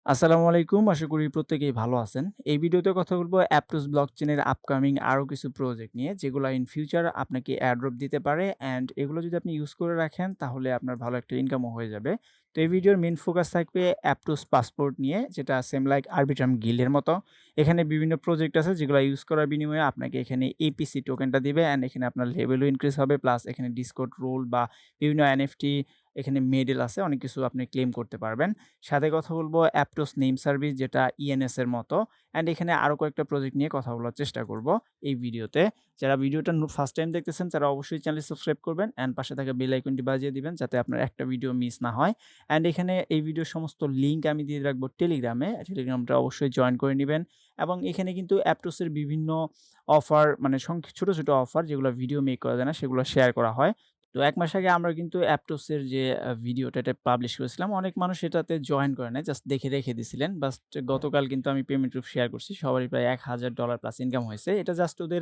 আসসালামু আলাইকুম। আশা করি প্রত্যেকেই ভালো আছেন। এই ভিডিওতে কথা বলব Aptos ব্লকচেনের আপকামিং আরো কিছু প্রজেক্ট নিয়ে, যেগুলা ইন ফিউচার আপনাকে এয়ারড্রপ দিতে পারে অ্যান্ড এগুলো যদি আপনি ইউজ করে রাখেন তাহলে আপনার ভালো একটা ইনকামও হয়ে যাবে। তো এই ভিডিওর মেইন ফোকাস থাকবে Aptos পাসপোর্ট নিয়ে, যেটা সেম লাইক আরবিট্রাম গিল্ডের মতো। এখানে বিভিন্ন প্রজেক্ট আছে যেগুলো ইউজ করার বিনিময়ে আপনাকে এখানে এপিসি টোকেনটা দিবে অ্যান্ড এখানে আপনার লেভেলও ইনক্রিজ হবে। প্লাস এখানে ডিসকর্ড রোল বা বিভিন্ন এনএফটি, এখানে মেডেল আছে, অনেক কিছু আপনি ক্লেম করতে পারবেন। সাথে কথা বলব অ্যাপটোস নেম সার্ভিস, যেটা ইএনএস এর মতো। অ্যান্ড এখানে আরো কয়েকটা প্রজেক্ট নিয়ে কথা বলার চেষ্টা করব এই ভিডিওতে। যারা ভিডিওটা ফার্স্ট টাইম দেখতেছেন তারা অবশ্যই চ্যানেল সাবস্ক্রাইব করবেন অ্যান্ড পাশে থাকা বেল আইকনটি বাজিয়ে দিবেন যাতে আপনার একটা ভিডিও মিস না হয়। অ্যান্ড এখানে এই ভিডিওর সমস্ত লিঙ্ক আমি দিয়ে রাখবো টেলিগ্রামে। টেলিগ্রামটা অবশ্যই জয়েন করে নিবেন। এবং এখানে কিন্তু অ্যাপটোসের বিভিন্ন অফার, মানে ছোট, ছোট অফার যেগুলো ভিডিও মেক করা যায় না সেগুলো শেয়ার করা হয়। তো ১ মাস আগে আমরা কিন্তু অ্যাপটোসের যে ভিডিওটা এটা পাবলিশ করেছিলাম। অনেক মানুষ এটাতে জয়েন করে নাই। জাস্ট দেখে রেখে দিছিলেন। বাস্ট গতকাল কিন্তু আমি পেমেন্ট প্রুফ শেয়ার করছি। সবারই প্রায় $১,০০০ প্লাস ইনকাম হয়েছে। এটা জাস্ট ওদের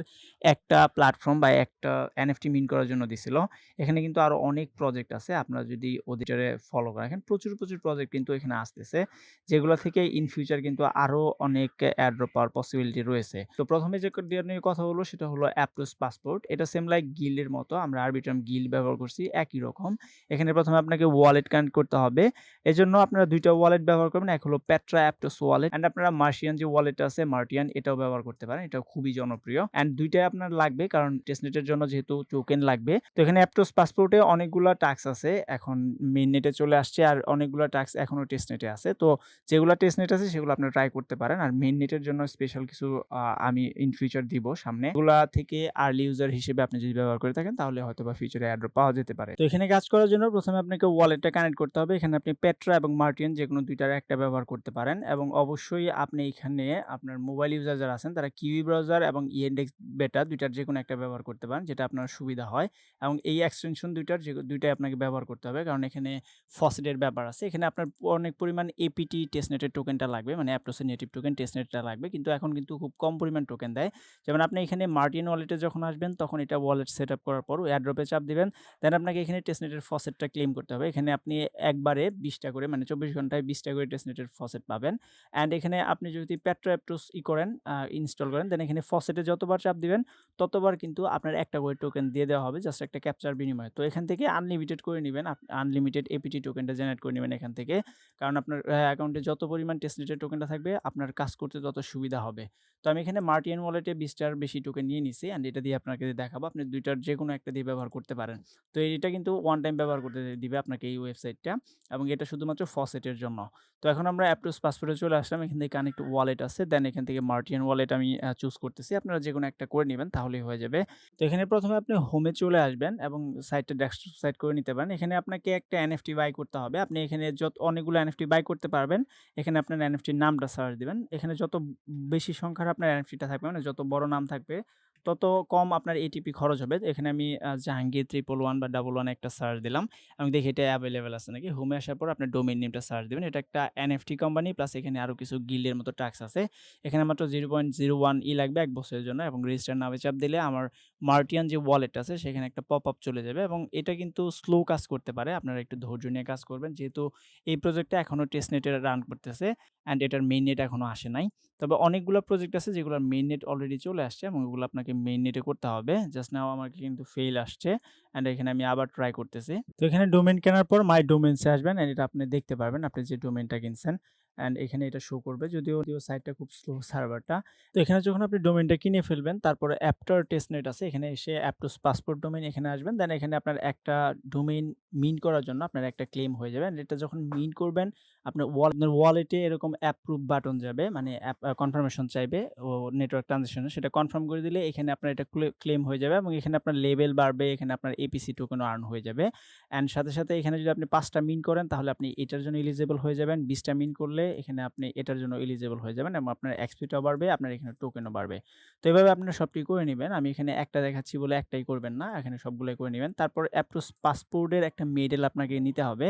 একটা প্ল্যাটফর্ম বা একটা এনএফটি মিন্ট করার জন্য দিছিল। এখানে কিন্তু আরো অনেক প্রজেক্ট আছে। আপনারা যদি ওদেরটারে ফলো করে রাখেন, প্রচুর, প্রচুর প্রজেক্ট কিন্তু এখানে আসতেছে। যেগুলো থেকে ইন ফিউচার কিন্তু আরো অনেক এয়ারড্রপ পাওয়ার পসিবিলিটি রয়েছে। তো ১ম এ যে দিয়ে নিয়ে কথা বলব সেটা হলো অ্যাপটোস পাসপোর্ট। এটা সেম লাইক গিল্ডের মতো। আমরা আরবিট্রাম গিল্ড ব্যবহার করছি, একই রকম। এখানে ১ম এ আপনাকে ওয়ালেট কানেক্ট করতে হবে। এজন্য আপনারা ২ টা ওয়ালেট ব্যবহার করবেন। এক হলো পেট্রা অ্যাপটোস ওয়ালেট অ্যান্ড আপনারা মার্শিয়ান যে ওয়ালেট আছে মার্টিয়ান, এটাও ব্যবহার করতে পারেন। এটাও খুবই জনপ্রিয়। অ্যান্ড ২ টাই আপনার লাগবে কারণ টেস্টনেটের জন্য যেহেতু টোকেন লাগবে। তো এখানে অ্যাপটোস পাসপোর্টে অনেকগুলা টাস্ক আছে। এখন মেইন নেটে চলে আসছে আর অনেকগুলা টাস্ক এখনো টেস্টনেটে আছে। তো যেগুলা টেস্টনেট আছে সেগুলো আপনারা ট্রাই করতে পারেন। আর মেইন নেটের জন্য স্পেশাল কিছু আমি ইন ফিউচার দিব সামনে। এগুলা থেকে আর্লি ইউজার হিসেবে আপনি যদি ব্যবহার করে থাকেন তাহলে হয়তোবা ফিউচারে এয়ারড্রপ পাওয়া যেতে পারে। তো এখানে কাজ করার জন্য ১ম এ আপনাকে ওয়ালেটটা কানেক্ট করতে হবে। এখানে আপনি পেট্রা এবং মার্টিয়ান যেকোনো ২ টার একটা ব্যবহার করতে পারেন এবং অবশ্যই আপনি এখানে আপনার মোবাইল ইউজার যারা আছেন তারা কিউই ব্রাউজার এবং ইনডেক্স বেটা ২ টার যেকোনো একটা ব্যবহার করতে পারেন, যেটা আপনার সুবিধা হয়। এবং এই এক্সটেনশন ২ টার ২ টাই আপনাকে ব্যবহার করতে হবে কারণ এখানে ফসেটের ব্যাপার আছে। এখানে আপনার অনেক পরিমাণ এপিটি টেস্টনেটের টোকেনটা লাগবে, মানে অ্যাপটোসের নেটিভ টোকেন টেস্টনেটটা লাগবে। কিন্তু এখন কিন্তু খুব কম পরিমাণ টোকেন দেয়। যেমন আপনি এখানে মার্টিন ওয়ালেটে যখন আসবেন তখন এটা ওয়ালেট সেটআপ করার পর এয়ারড্রপে চাপ দিবেন। দেন আপনাকে এখানে টেস্টনেটের ফসেটটা ক্লেম করতে হবে। এখানে আপনি একবারে ২০ টা করে, মানে ২৪ ঘন্টায় ২০ টা করে টেস্টনেটের ফসেট পাবেন। অ্যান্ড এখানে আপনি যদি পেট্রো অ্যাপটোস করেন, ইনস্টল করেন, দেন এখানে ফসেটে যতবার চাপ দিবেন ততবার কিন্তু আপনার একটা করে টোকেন দিয়ে দেওয়া হবে জাস্ট একটা ক্যাপচার বিনিময়ে। তো এখান থেকে আনলিমিটেড করে নিবেন। আনলিমিটেড এপিটি টোকেনটা জেনারেট করে নিবেন এখান থেকে। কারণ আপনার অ্যাকাউন্টে যত পরিমাণ টেস্টনেটের টোকেনটা থাকবে আপনার কাজ করতে তত সুবিধা হবে। তো আমি এখানে মার্টিয়ান ওয়ালেটে ২০ টার বেশি টোকেন নিয়ে নিছি অ্যান্ড এটা দিয়ে আপনাকে দেখাবো। আপনি ২ টার যেকোনো একটা দিয়ে ব্যবহার করতে পারেন। তো এটা কিন্তু ওয়ান টাইম ব্যবহার করতে দিবে আপনাকে এই ওয়েবসাইটটা এবং এটা শুধুমাত্র ফসেটের জন্য। তো এখন আমরা অ্যাপটোস পাসপোর্টে চলে আসলাম। এখান থেকে কানেক্ট ওয়ালেট আছে। দেন এখান থেকে মার্টিয়ান ওয়ালেট আমি চুজ করতেছি। আপনারা যেকোনো একটা করে নিবেন তাহলেই হয়ে যাবে। তো এখানে ১ম এ আপনি হোমে চলে আসবেন এবং সাইটটা ডেস্কটপ সাইট করে নিতে পারেন। এখানে আপনাকে একটা এনএফটি বাই করতে হবে। আপনি এখানে অনেকগুলো এনএফটি বাই করতে পারবেন। এখানে আপনার এনএফটির নামটা সার্চ দিবেন। এখানে যত বেশি সংখ্যার আপনার এনএফটিটা থাকবে, মানে যত বড় নাম থাকবে তত কম আপনার এটিপি খরচ হবে। এখানে আমি জাহাঙ্গীর 111 বা 11 একটা সার্চ দিলাম এবং দেখি এটা এভেইলেবল আছে নাকি। হোমে আসার পর আপনার ডোমেইন নেমটা সার্চ দিবেন। এটা একটা এনএফটি কোম্পানি প্লাস এখানে আরো কিছু গিল্ডের মতো টাস্ক আছে। এখানে মাত্র 0.01 লাগবে ১ বছরের জন্য এবং রেজিস্টার নামে চাপ দিলে আমার মার্টিয়ান যে ওয়ালেট আছে সেখানে একটা পপআপ চলে যাবে এবং এটা কিন্তু স্লো কাজ করতে পারে। আপনারা একটু ধৈর্য নিয়ে কাজ করবেন। যেহেতু এই প্রজেক্টটা এখনো টেস্টনেটে রান করতেছে অ্যান্ড এটার মেইন নেট এখনো আসে নাই। তবে অনেকগুলো প্রজেক্ট আছে যেগুলোর মেইন নেট অলরেডি চলে আসছে এবং ওগুলো আপনাকে মেইন নেটে করতে হবে। জাস্ট নাও আমাকে কিন্তু ফেইল আসছে অ্যান্ড এখানে আমি আবার ট্রাই করতেছি। তো এখানে ডোমেইন কেনার পর মাই ডোমেইনস এ আসবেন অ্যান্ড এটা আপনি দেখতে পারবেন আপনি যে ডোমেইনটা কিনছেন অ্যান্ড এখানে এটা শো করবে। যদিও সাইটটা খুব স্লো সার্ভারটা। তো এখানে যখন আপনি ডোমেইনটা কিনে ফেলবেন তারপরে অ্যাপটর টেস্টনেট আছে, এখানে এসে অ্যাপটোস পাসপোর্ট ডোমেইন এখানে আসবেন। দেন এখানে আপনার একটা ডোমেইন মিন্ট করার জন্য আপনার একটা ক্লেম হয়ে যাবে। এটা যখন মিন্ট করবেন আপনার ওয়ালেটে এরকম অ্যাপ্রুভ বাটন যাবে, মানে কনফার্মেশন চাইবে ও নেটওয়ার্ক ট্রানজ্যাকশনে, সেটা কনফার্ম করে দিলে এখানে আপনার এটা ক্লেম হয়ে যাবে এবং এখানে আপনার লেভেল বাড়বে, এখানে আপনার এপিসি টোকেনও আর্ন হয়ে যাবে। অ্যান্ড সাথে, সাথে এখানে যদি আপনি ৫ টা মিন করেন তাহলে আপনি এটার জন্য এলিজিবল হয়ে যাবেন। ২০ টা মিন করলে এখানে আপনি এটার জন্য এলিজিবল হয়ে যাবেন এবং আপনার এক্সপিটাও বাড়বে, আপনার এখানে টোকেনও বাড়বে। তো এভাবে আপনারা সবটি করে নিবেন। আমি এখানে একটা দেখাচ্ছি বলে একটাই করবেন না, এখানে সবগুলাই করে নিবেন। তারপর অ্যাপ্টোস পাসপোর্টের একটা মেডেল আপনাকে নিতে হবে।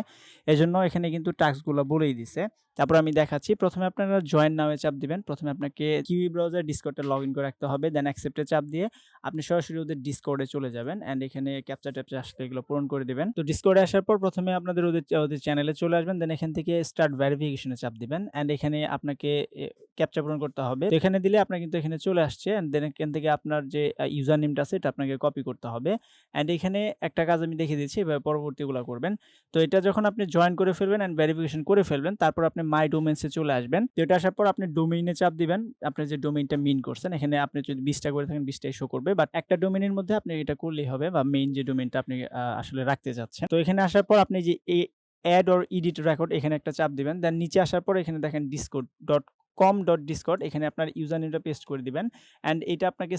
এজন্য এখানে কিন্তু টাস্কগুলো বলেই দিছে। তারপর আমি দেখাচ্ছি। ১ম এ আপনারা জয়েন নাও এ চাপ দিবেন। ১ম এ আপনাকে কিউই ব্রাউজার ডিসকর্ডটা লগইন করে রাখতে হবে। দেন অ্যাকসেপ্ট এ চাপ দিয়ে আপনি সরাসরি ওদের ডিসকর্ডে চলে যাবেন অ্যান্ড এখানে ক্যাপচা-ট্যাপচা আসলে এগুলো পূরণ করে দিবেন। তো ডিসকর্ডে আসার পর ১ম এ আপনাদের ওদের চ্যানেলে চলে আসবেন। দেন এখান থেকে স্টার্ট ভেরিফিকেশন এ চাপ দিবেন অ্যান্ড এখানে আপনাকে ক্যাপচা পূরণ করতে হবে। তো এখানে দিলে আপনার কিন্তু এখানে চলে আসছে অ্যান্ড দেন এখান থেকে আপনার যে ইউজার নেমটা আছে এটা আপনাকে কপি করতে হবে। অ্যান্ড এখানে একটা কাজ আমি দেখিয়ে দিচ্ছি, এভাবে পরবর্তীগুলা করবেন। তো এটা যখন আপনি জয়েন করে ফেলবেন অ্যান্ড ভেরিফিকেশন করে ফেলবেন, তারপর আপনি মাই ডোমেইনস এ চলে আসবেন। তো এটা আসার পর আপনি ডোমেইনে চাপ দিবেন। আপনি যে ডোমেইনটা মিন করছেন, এখানে আপনি যদি ২০ টা করে থাকেন ২০ টাই শো করবে। বাট একটা ডোমেইনের মধ্যে আপনি এটা করলেই হবে বা মেইন যে ডোমেইনটা আপনি আসলে রাখতে চাচ্ছেন। তো এখানে আসার পর আপনি যে এড অর এডিট রেকর্ড এখানে একটা চাপ দিবেন। দেন নিচে আসার পর এখানে দেখেন discord.com.discord এখানে আপনার ইউজার নেমটা পেস্ট করে দিবেন। অ্যান্ড এটা আপনাকে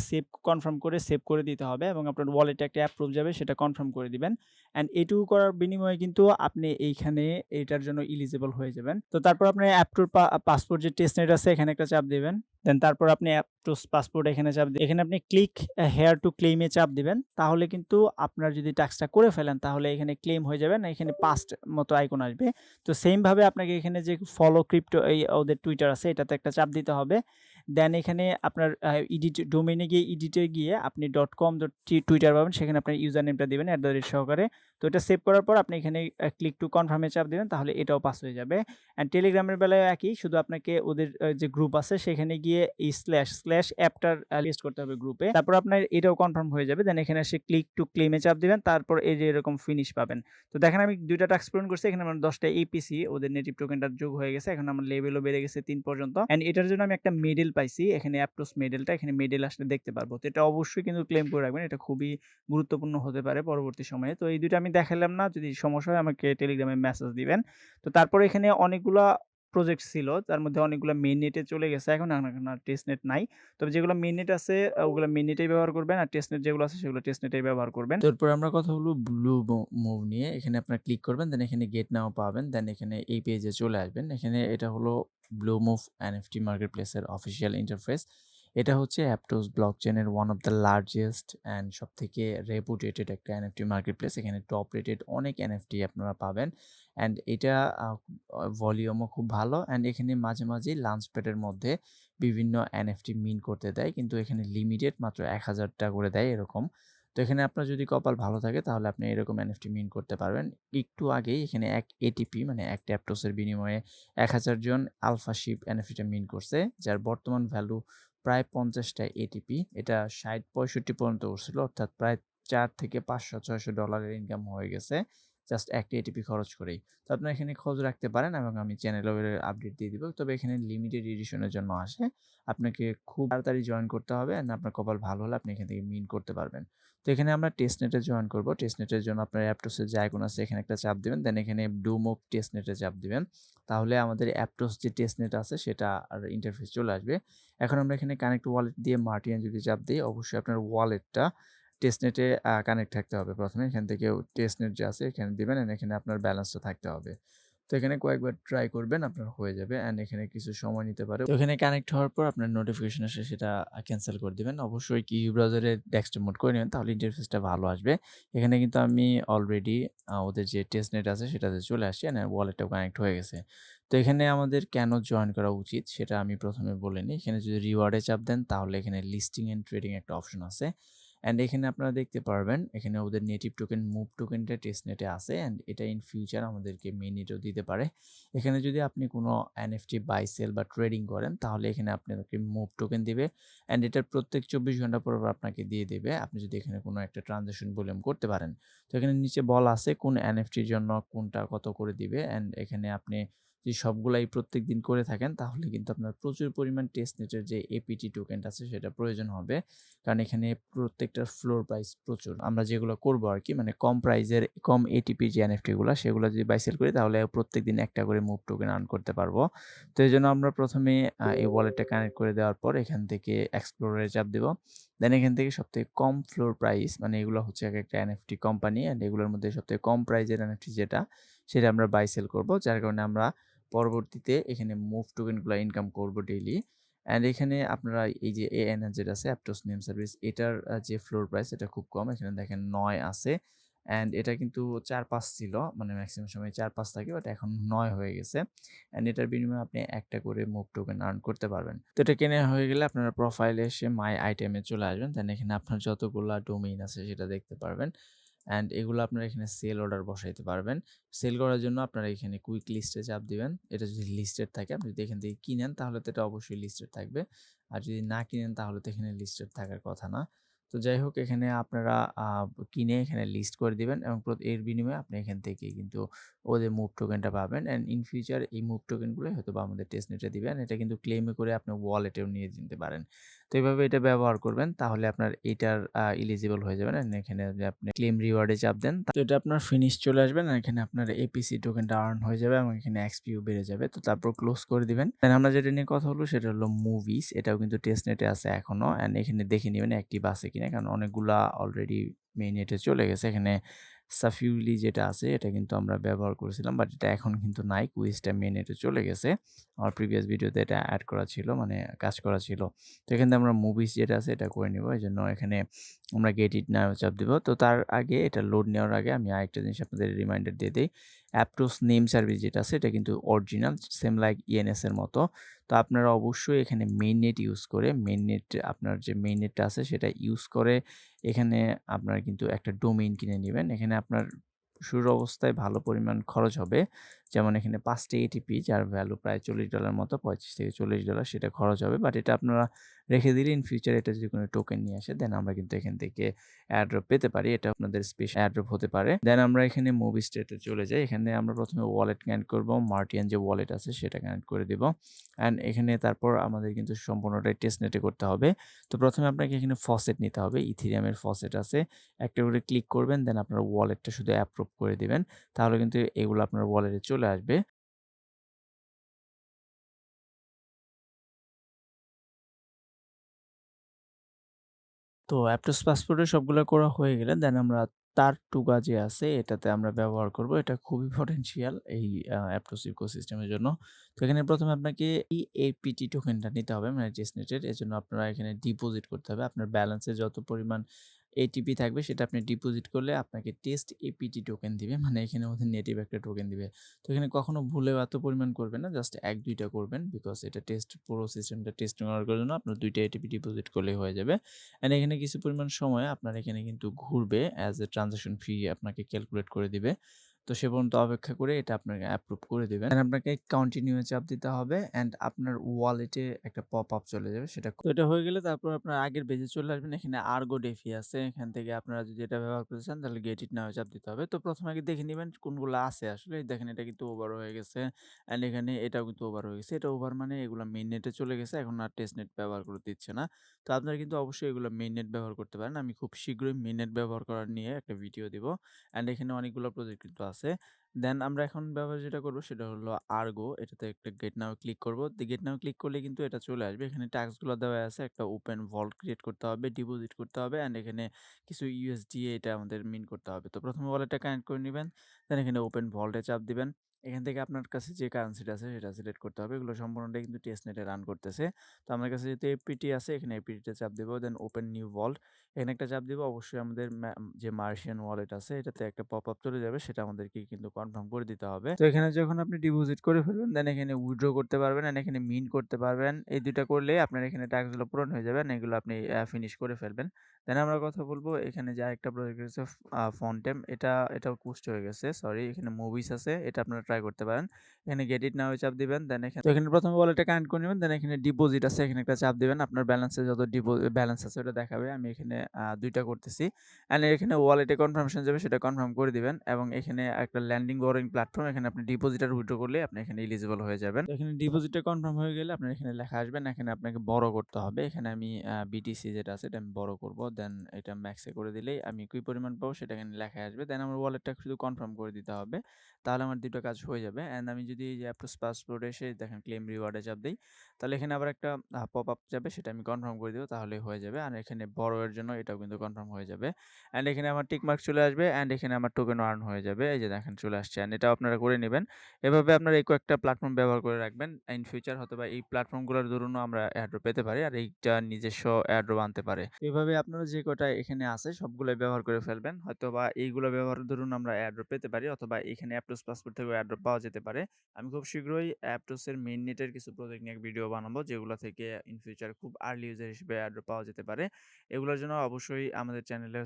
কনফার্ম করে সেভ করে দিতে হবে এবং আপনার ওয়ালেটে একটা অ্যাপ্রুভ যাবে, সেটা কনফার্ম করে দিবেন। অ্যান্ড এটুকু করার বিনিময়ে কিন্তু আপনি এইখানে এটার জন্য এলিজিবল হয়ে যাবেন। তো তারপর আপনার অ্যাপটোর পাসপোর্ট যে টেস্টনেট আছে এখানে একটা চাপ দিবেন। দেন তারপর আপনি অ্যাপটোস পাসপোর্ট এখানে চাপ এখানে আপনি ক্লিক হেয়ার টু ক্লেইম এ চাপ দিবেন। তাহলে কিন্তু আপনার যদি টাস্কটা করে ফেলেন তাহলে এখানে ক্লেম হয়ে যাবে না, এখানে পাস্ট মতো আইকন আসবে। তো সেম ভাবে আপনাকে এখানে যে ফলো ক্রিপ্টো এই ওদের টুইটার আছে এটাতে একটা চাপ দিতে হবে। দেন এখানে আপনার এডিট ডোমেইনে গিয়ে এডিটে গিয়ে আপনি .com.twitter পাবেন, সেখানে আপনার ইউজার নেমটা দিবেন সহকারে। তো এটা সেভ করার পর আপনি এখানে ক্লিক টু কনফার্ম এ চাপ দিবেন, তাহলে এটাও পাস হয়ে যাবে। অ্যান্ড টেলিগ্রামের বেলায় একই, শুধু আপনাকে ওদের যে গ্রুপ আছে সেখানে গিয়ে এই স্ল্যাশ অ্যাপটার লিস্ট করতে হবে গ্রুপে। তারপর আপনার এটাও কনফার্ম হয়ে যাবে। দেন এখানে এসে ক্লিক টু ক্লেম এ চাপ দিবেন, তারপর এই যে এরকম ফিনিশ পাবেন। তো দেখেন আমি ২ টা টাস্ক পূরণ করছি। এখানে আমার ১০ টা এপিসি ওদের নেটিভ টোকেনটা যোগ হয়ে গেছে। এখন আমার লেভেলও বেড়ে গেছে ৩ পর্যন্ত। অ্যান্ড এটার জন্য আমি একটা মেডেল পাইছি। এখানে অ্যাপটোস মেডেলটা, এখানে মেডেল আসলে দেখতে পারবো। তো এটা অবশ্যই কিন্তু ক্লেম করে রাখবেন। এটা খুবই গুরুত্বপূর্ণ হতে পারে পরবর্তী সময়ে। তো এই ২ টা আমি দেখাইলাম না। যদি সমস্যা হয় আমাকে টেলিগ্রামে মেসেজ দিবেন। তো তারপরে এখানে অনেকগুলা প্রজেক্ট ছিল। তার মধ্যে অনেকগুলা মেইননেটে চলে গেছে এখন আর টেস্টনেট নাই। তবে যেগুলো মেইননেট আছে ওগুলো মেইননেটেই ব্যবহার করবেন। আর টেস্টনেট যেগুলো আছে সেগুলো টেস্টনেটেই ব্যবহার করবেন। তো এরপর আমরা কথা বলব ব্লু মুভ নিয়ে। এখানে আপনারা ক্লিক করবেন। দেন এখানে গেট নাও পাবেন। দেন এখানে এই পেজে চলে আসবেন। এখানে এটা হলো ব্লু মুভ এনএফটি মার্কেটপ্লেসের অফিসিয়াল ইন্টারফেস। এটা হচ্ছে অ্যাপটোস ব্লকচেইনের one of the largest and সবথেকে রেপুটেটেড একটা এনএফটি মার্কেটপ্লেস। এখানে টপ রেটেড অনেক এনএফটি আপনারা পাবেন। অ্যান্ড এটা ভলিউমও খুব ভালো। অ্যান্ড এখানে মাঝে মাঝেই লাঞ্চ প্যাডের মধ্যে বিভিন্ন এনএফটি মিন করতে দেয়, কিন্তু এখানে লিমিটেড মাত্র ১,০০০টা করে দেয় এরকম। তো এখানে আপনার যদি কপাল ভালো থাকে তাহলে আপনি এরকম এনএফটি মিন করতে পারবেন। একটু আগেই এখানে ১ এটিপি মানে ১ ট্যাপটোসের বিনিময়ে ১,০০০ জন আলফা শিপ এনএফটিটা মিন করছে, যার বর্তমান ভ্যালু প্রায় ৫০টা এটিপি। এটা ৬০-৬৫ পর্যন্ত উঠছিল, অর্থাৎ প্রায় ৪ থেকে $৫০০-৬০০ ইনকাম হয়ে গেছে জাস্ট একটা এটিপি খরচ করেই। তো আপনারা এখানে খোঁজ রাখতে পারেন এবং আমি চ্যানেলেও এর আপডেট দিয়ে দিব। তবে এখানে লিমিটেড এডিশনের জন্য আসে। আপনাকে খুব তাড়াতাড়ি জয়েন করতে হবে অ্যান্ড আপনার কপাল ভালো হলে আপনি এখান থেকে মিন করতে পারবেন। তো এখানে আমরা টেস্টনেটে জয়েন করব। টেস্টনেটের জন্য আপনার অ্যাপটোসের যে আইকন আছে এখানে একটা চাপ দিবেন। দেন এখানে ডু মুভ টেস্টনেটে চাপ দিবেন। তাহলে আমাদের অ্যাপটোস যে টেস্টনেট আছে সেটা আর ইন্টারফেস চলে আসবে। এখন আমরা এখানে কানেক্ট ওয়ালেট দিয়ে মার্টিয়ান যদি চাপ দিই, অবশ্যই আপনার ওয়ালেটটা টেস্টনেটে কানেক্ট থাকতে হবে। প্রথমে এখান থেকে টেস্টনেট যে আছে এখানে দিবেন অ্যান্ড এখানে আপনার ব্যালেন্সটা থাকতে হবে। তো এখানে কয়েকবার ট্রাই করবেন, আপনার হয়ে যাবে অ্যান্ড এখানে কিছু সময় নিতে পারে। তো এখানে কানেক্ট হওয়ার পর আপনার নোটিফিকেশন আসে, সেটা ক্যানসেল করে দিবেন। অবশ্যই কি ব্রাউজারে ডেস্কটপ মোড করে নেবেন, তাহলে ইন্টারফেসটা ভালো আসবে। এখানে কিন্তু আমি অলরেডি ওদের যে টেস্টনেট আছে সেটাতে চলে আসছি অ্যান্ড ওয়ালেটটাও কানেক্ট হয়ে গেছে। তো এখানে আমাদের কেন জয়েন করা উচিত সেটা আমি প্রথমে বলে নিই। এখানে যদি রিওয়ার্ডে চাপ দেন তাহলে এখানে লিস্টিং এন্ড ট্রেডিং একটা অপশন আছে। অ্যান্ড এখানে আপনারা দেখতে পারবেন এখানে ওদের নেটিভ টোকেন মুভ টোকেনটা টেস্টনেটে আছে অ্যান্ড এটা ইন ফিউচার আমাদেরকে মেইননেটেও দিতে পারে। এখানে যদি আপনি কোনো এনএফটি বাই সেল বা ট্রেডিং করেন তাহলে এখানে আপনাকে মুভ টোকেন দিবে অ্যান্ড এটার প্রত্যেক ২৪ ঘন্টা পর আপনাকে দিয়ে দেবে, আপনি যদি এখানে কোনো একটা ট্রানজ্যাকশন ভলিউম করতে পারেন। তো এখানে নিচে বলা আছে কোন এনএফটির জন্য কোনটা কত করে দিবে অ্যান্ড এখানে আপনি যদি সবগুলাই প্রত্যেকদিন করে থাকেন তাহলে কিন্তু আপনার প্রচুর পরিমাণ টেস্টনেটের যে এপিটি টোকেনটা আছে সেটা প্রয়োজন হবে। কারণ এখানে প্রত্যেকটার ফ্লোর প্রাইস প্রচুর। আমরা যেগুলো করবো আরকি মানে কম প্রাইজের কম এটিপি যে এনএফটি গুলা সেগুলো যদি বাই সেল করি তাহলে প্রত্যেকদিন একটা করে মুভ টোকেন আর্ন করতে পারবো। তো এইজন্য আমরা প্রথমে এই ওয়ালেটটা কানেক্ট করে দেওয়ার পর এখান থেকে এক্সপ্লোরে চাপ দিব। দেন এখান থেকে সবথেকে কম ফ্লোর প্রাইস মানে এগুলো হচ্ছে একেকটা এনএফটি কোম্পানি অ্যান্ড এগুলোর মধ্যে সবথেকে কম প্রাইজের এনএফটি যেটা সেটা আমরা বাই সেল করবো। যার কারণে আমরা পরবর্তীতে এখানে মুভ টোকেনগুলো ইনকাম করবো ডেইলি। অ্যান্ড এখানে আপনারা এই যে এএনএস যেটা আছে অ্যাপটোস নেম সার্ভিস এটার যে ফ্লোর প্রাইস এটা খুব কম। এখানে দেখেন ৯ আছে অ্যান্ড এটা কিন্তু ৪-৫ ছিল, মানে ম্যাক্সিমাম সময় ৪-৫ থাকে, বাট এখন ৯ হয়ে গেছে। অ্যান্ড এটার বিনিময়ে আপনি একটা করে মুভ টোকেন আর্ন করতে পারবেন। তো এটা কেনা হয়ে গেলে আপনারা প্রোফাইলে এসে মাই আইটেমে চলে আসবেন। দেন এখানে আপনার যতগুলা ডোমেইন আছে সেটা দেখতে পারবেন। অ্যান্ড এগুলো আপনারা এখানে সেল অর্ডার বসাইতে পারবেন। সেল করার জন্য আপনারা এখানে কুইক লিস্টে চাপ দিবেন। এটা যদি লিস্টেড থাকে, আপনি যদি এখান থেকে কিনেন তাহলে তো এটা অবশ্যই লিস্টেড থাকবে। আর যদি না কিনেন তাহলে তো এখানে লিস্টেড থাকার কথা না। তো যাই হোক, এখানে আপনারা কিনে এখানে লিস্ট করে দিবেন এবং এর বিনিময়ে আপনি এখান থেকে কিন্তু ওদের মুভ টোকেনটা পাবেন। অ্যান্ড ইন ফিউচার এই মুভ টোকেনগুলো হয়তোবা আমাদের টেস্টনেটে দিবেন। এটা কিন্তু ক্লেমে করে আপনি ওয়ালেটেও নিয়ে নিতে পারেন। তো এভাবে এটা ব্যবহার করবেন, তাহলে আপনার এটার এলিজিবল হয়ে যাবেন। অ্যান্ড এখানে যদি আপনি ক্লেম রিওয়ার্ডে চাপ দেন, তো এটা আপনার ফিনিশ চলে আসবেন। আর এখানে আপনার এপিসি টোকেনটা আর্ন হয়ে যাবে এবং এখানে এক্সপিও বেড়ে যাবে। তো তারপর ক্লোজ করে দিবেন। দেন আমরা যেটা নিয়ে কথা হলো সেটা হলো মুভিস। এটাও কিন্তু টেস্টনেটে আছে এখনো। অ্যান্ড এখানে দেখে নিবেন অ্যাক্টিভ আছে কিনা, কারণ অনেকগুলা অলরেডি মেইননেটে চলে গেছে। এখানে সাফিউলি যেটা আছে এটা কিন্তু আমরা ব্যবহার করেছিলাম, বাট এটা এখন কিন্তু নাই। কুইজটা মেইননেটে চলে গেছে। আমার প্রিভিয়াস ভিডিওতে এটা অ্যাড করা ছিল, মানে কাজ করা ছিল। তো এখান থেকে আমরা মুভিস যেটা আছে এটা করে নিব। এজন্য এখানে আমরা গেট ইট নাও চাপ দিব। তো তার আগে এটা লোড নেওয়ার আগে আমি আরেকটা জিনিস আপনাদের রিমাইন্ডার দিয়ে দেই। অ্যাপটোস নেম সার্ভিস যেটা আছে এটা কিন্তু অরিজিনাল, সেম লাইক ইএনএস এর মতো। তো আপনারা অবশ্যই এখানে মেইননেট ইউজ করে, মেইননেট আপনার যে মেইননেটটা আছে সেটা ইউজ করে এখানে আপনারা কিন্তু একটা ডোমেইন কিনে নিবেন। এখানে আপনার শুরুর অবস্থায় ভালো পরিমাণ খরচ হবে। যেমন এখানে ৫ টা এটিপি যার ভ্যালু প্রায় $৪০ মতো, $৩৫ থেকে $৪০ সেটা খরচ হবে। বাট এটা আপনারা রেখে দিলে ইন ফিউচার এটা যদি কোনো টোকেন নিয়ে আসে, দেন আমরা কিন্তু এখান থেকে এয়ারড্রপ পেতে পারি। এটা আপনাদের স্পেশাল এয়ারড্রপ হতে পারে। দেন আমরা এখানে মুভি স্টেটে চলে যাই। এখানে আমরা প্রথমে ওয়ালেট কানেক্ট করব। মার্টিয়ান যে ওয়ালেট আছে সেটা কানেক্ট করে দিব। অ্যান্ড এখানে তারপর আমাদের কিন্তু সম্পূর্ণটাই টেস্টনেটে করতে হবে। তো প্রথমে আপনাকে এখানে ফসেট নিতে হবে। ইথেরিয়ামের ফসেট আছে। একটা করে ক্লিক করবেন, দেন আপনার ওয়ালেটটা শুধু অ্যাপ্রুভ করে দিবেন। তাহলে কিন্তু এগুলো আপনার ওয়ালেটে চলে আসবে। তো অ্যাপটোস পাসপোর্টে সবগুলো করা হয়ে গেলে দেন আমরা তার টুগা যে আছে এটাতে আমরা ব্যবহার করব। এটা খুবই পটেনশিয়াল এই অ্যাপটোস ইকোসিস্টেমের জন্য। তো এখানে প্রথমে আপনাকে EAPT টোকেনটা নিতে হবে, মানে টেস্টনেটের। এজন্য আপনারা এখানে ডিপোজিট করতে হবে। আপনার ব্যালেন্সে যত পরিমাণ এটিপি থাকবে সেটা আপনি ডিপোজিট করলে আপনাকে টেস্ট এপিটি টোকেন দিবে। মানে এখানে ওদের নেটিভ একটা টোকেন দিবে। তো এখানে কখনো ভুলেও এত পরিমাণ করবেন না। জাস্ট ১-২ টা করবেন। বিকজ এটা টেস্ট, পুরো সিস্টেমটা টেস্টিং করার জন্য আপনার ২ টা এটিপি ডিপোজিট করলেই হয়ে যাবে। অ্যান্ড এখানে কিছু পরিমাণ সময় আপনার এখানে কিন্তু ঘুরবে, অ্যাজ এ ট্রানজাকশন ফি আপনাকে ক্যালকুলেট করে দিবে। তো সে পর্যন্ত অপেক্ষা করে এটা আপনাকে অ্যাপ্রুভ করে দিবেন। অ্যান্ড আপনাকে কন্টিনিউ এ চাপ দিতে হবে অ্যান্ড আপনার ওয়ালেটে একটা পপ-আপ চলে যাবে। তো এটা হয়ে গেলে তারপর আপনার আগের পেজে চলে আসবেন। এখানে আর্গো ডেফি আছে। এখান থেকে আপনারা যদি এটা ব্যবহার করতে চান তাহলে গেট ইট নাও এ চাপ দিতে হবে। তো প্রথমে আগে দেখে নিবেন কোনগুলো আছে আসলে। এই দেখেন এটা কিন্তু ওভার হয়ে গেছে। অ্যান্ড এখানে এটাও কিন্তু ওভার হয়ে গেছে। এটা ওভার মানে এগুলো মেইন নেটে চলে গেছে। এখন আর টেস্টনেট ব্যবহার করতে দিচ্ছে না। তো আপনারা কিন্তু অবশ্যই এগুলো মেইননেট ব্যবহার করতে পারেন। আমি খুব শীঘ্রই মেইননেট ব্যবহার করার নিয়ে একটা ভিডিও দিব। অ্যান্ড এখানে অনেকগুলো প্রজেক্ট কিন্তু আছে। দেন আমরা এখন ব্যবহার যেটা করব সেটা হলো আর্গো। এটাতে একটা গেট নাও ক্লিক করব। গেট নাও ক্লিক করলে কিন্তু এটা চলে আসবে। এখানে টাস্কগুলো দেওয়া আছে। একটা ওপেন ভল্ট ক্রিয়েট করতে হবে, ডিপোজিট করতে হবে অ্যান্ড এখানে কিছু ইউএসডি এটা আমাদের মিন করতে হবে। তো প্রথমে ওয়ালেটটা কানেক্ট করে নিবেন। দেন এখানে ওপেন ভল্টে চাপ দিবেন। এখান থেকে আপনার কাছে যে কারেন্সিটা আছে সেটা সিলেক্ট করতে হবে। এগুলো সম্পূর্ণটাই কিন্তু টেস্টনেটে রান করতেছে। তো আমার কাছে যেহেতু এপিটি আছে এখানে এপিটিতে চাপ দেব। দেন ওপেন নিউ ভল্ট এখানে একটা চাপ দিব। অবশ্যই আমাদের যে মার্শিয়ান ওয়ালেট আছে এটাতে একটা পপআপ চলে যাবে, সেটা আমাদেরকে কিন্তু কনফার্ম করে দিতে হবে। তো এখানে যখন আপনি ডিপোজিট করে ফেলবেন দেন এখানে উইথড্র করতে পারবেন এন্ড এখানে মিন্ট করতে পারবেন। এই দুইটা করলে আপনার এখানে টাস্কগুলো পূরণ হয়ে যাবে এন্ড এগুলো আপনি ফিনিশ করে ফেলবেন। দেন আমরা কথা বলবো এখানে যে আরেকটা প্রজেক্ট আছে ফন্টেম, এটাও পোস্ট হয়ে গেছে। সরি, এখানে মুভিস আছে, এটা আপনারা ট্রাই করতে পারেন। এখানে গেট ইট নাও চাপ দিবেন। দেন এখানে প্রথমে ওয়ালেটে কানেক্ট করে নেবেন। দেন এখানে ডিপোজিট আছে, এখানে একটা চাপ দিবেন। আপনার ব্যালেন্সে যত ব্যালেন্স আছে ওটা দেখাবে। আমি এখানে দুইটা করতেছি। অ্যান্ড এখানে ওয়ালেটে কনফার্মেশন যাবে, সেটা কনফার্ম করে দিবেন এবং এখানে একটা ল্যান্ডিং বরোইং প্ল্যাটফর্ম, এখানে আপনি ডিপোজিট আর উইথড্র করলে আপনি এখানে এলিজিবল হয়ে যাবেন। তো এখানে ডিপোজিটটা কনফার্ম হয়ে গেলে আপনার এখানে লেখা আসবেন, এখানে আপনাকে বড় করতে হবে। এখানে আমি বিটিসি যেটা আছে এটা আমি বড় করব। দেন এটা ম্যাক্সে করে দিলেই আমি কি পরিমাণ পাবো সেটা এখানে লেখা আসবে। দেন আমার ওয়ালেটটা শুধু কনফার্ম করে দিতে হবে, তাহলে আমার দুটো কাজ হয়ে যাবে। অ্যান্ড আমি যদি এই যে অ্যাপ্টোস পাসপোর্টে এসে দেখেন ক্লেম রিওয়ার্ডে চাপ দিই, তাহলে এখানে আবার একটা পপ-আপ যাবে, সেটা আমি কনফার্ম করে দিব, তাহলেই হয়ে যাবে। আর এখানে বড় এর জন্য এটাও কিন্তু কনফার্ম হয়ে যাবে। অ্যান্ড এখানে আমার টিক মার্ক চলে আসবে অ্যান্ড এখানে আমার টোকেন আর্ন হয়ে যাবে। এই যে দেখেন চলে আসছে। অ্যান্ড এটাও আপনারা করে নেবেন। এভাবে আপনারা এই কয়েকটা প্ল্যাটফর্ম ব্যবহার করে রাখবেন। ইন ফিউচার হয়তোবা এই প্ল্যাটফর্মগুলোর দরুনও আমরা এয়ারড্রপ পেতে পারি আর এইটা নিজস্ব এয়ারড্রপ আনতে পারে। এভাবে আপনারা যে কয়টা এখানে আছে সবগুলোই ব্যবহার করে ফেলবেন। হয়তোবা এইগুলো ব্যবহারের দরুন আমরা এয়ারড্রপ পেতে পারি, অথবা এখানে অ্যাপটোস পাসপোর্ট থেকেও এয়ারড্রপ পাওয়া যেতে পারে। আমি খুব শীঘ্রই অ্যাপটোসের মেইন নেটের কিছু প্রজেক্ট নিয়ে ভিডিও বানাবো, যেগুলো থেকে ইন ফিউচার খুব আর্লি ইউজার হিসেবে এয়ারড্রপ পাওয়া যেতে পারে। এগুলোর জন্য অবশ্যই আমাদের চ্যানেলে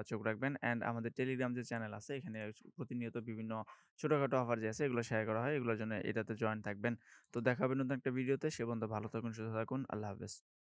চোখ রাখবেন অ্যান্ড আমাদের টেলিগ্রাম যে চ্যানেল আছে এখানে প্রতিনিয়ত বিভিন্ন ছোটখাটো অফার যে আছে এগুলো শেয়ার করা হয়। এগুলোর জন্য এটাতে জয়েন থাকবেন। তো দেখা হবে নতুন একটা ভিডিওতে। সে পর্যন্ত ভালো থাকুন, সুস্থ থাকুন। আল্লাহ হাফেজ।